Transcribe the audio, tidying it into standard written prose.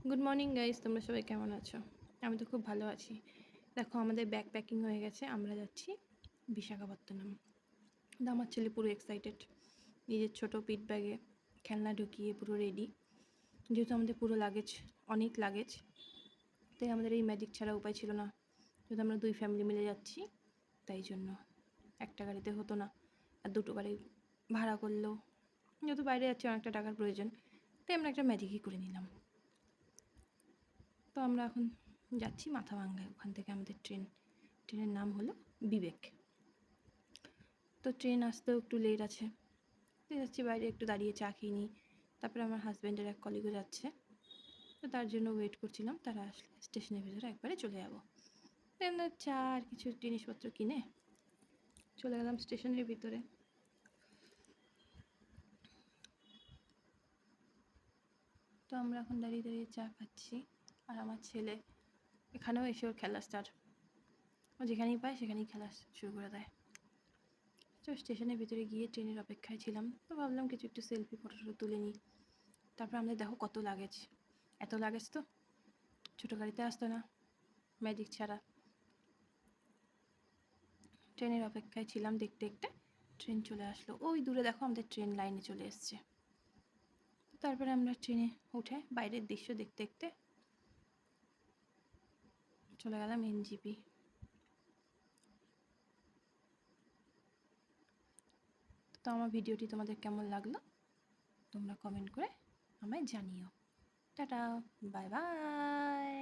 Good morning guys, তোমরা সবাই কেমন আছো? আমি তো খুব ভালো আছি। দেখো, আমাদের ব্যাগ প্যাকিং হয়ে গেছে, আমরা যাচ্ছি বিশাখাপত্তনম। তো আমার ছেলে পুরো এক্সাইটেড, নিজের ছোট পিট ব্যাগে খেলনা ঢুকিয়ে পুরো রেডি। যেহেতু আমাদের পুরো লাগেজ, অনেক লাগেজ, তাই আমাদের এই ম্যাজিক ছাড়া উপায় ছিল না। যেহেতু আমরা দুই ফ্যামিলি মিলে যাচ্ছি, তাই জন্য একটা গাড়িতে হতো না, আর দুটো গাড়ি ভাড়া করলেও, যেহেতু বাইরে যাচ্ছি অনেকটা টাকার প্রয়োজন, তাই আমরা একটা ম্যাজিকই করে নিলাম। তো আমরা এখন যাচ্ছি মাথাভাঙ্গায়। ওখান থেকে আমাদের ট্রেনের নাম হলো বিবেক। তো ট্রেন আসতেও একটু লেট আছে, তো যাচ্ছি বাইরে একটু দাঁড়িয়ে চা খেয়ে নিই। তারপরে আমার হাজব্যান্ডের এক কলিগও যাচ্ছে, তো তার জন্য ওয়েট করছিলাম। তারা আসলে স্টেশনের ভিতরে একবারে চলে যাবো। তো আমরা চা আর কিছু জিনিসপত্র কিনে চলে গেলাম স্টেশনের ভিতরে। তো আমরা এখন দাঁড়িয়ে দাঁড়িয়ে চা খাচ্ছি, আর আমার ছেলে এখানেও এসে ওর খেলা স্টার্ট। ও যেখানেই পায় সেখানেই খেলা শুরু করে দেয়। তো স্টেশনের ভিতরে গিয়ে ট্রেনের অপেক্ষায় ছিলাম, তো ভাবলাম কিছু একটু সেলফি ফটো তুলে নিই। তারপর আমাদের দেখো কত লাগেজ, এত লাগেজ তো ছোটো গাড়িতে আসতো না ম্যাজিক ছাড়া। ট্রেনের অপেক্ষায় ছিলাম, দেখতে দেখতে ট্রেন চলে আসলো। ওই দূরে দেখো আমাদের ট্রেন লাইনে চলে এসছে। তারপরে আমরা ট্রেনে উঠে বাইরের দৃশ্য দেখতে দেখতে চলে গেলাম এনজিপি। তো আমার ভিডিওটি তোমাদের কেমন লাগলো তোমরা কমেন্ট করে আমায় জানিও। Tata, bye bye.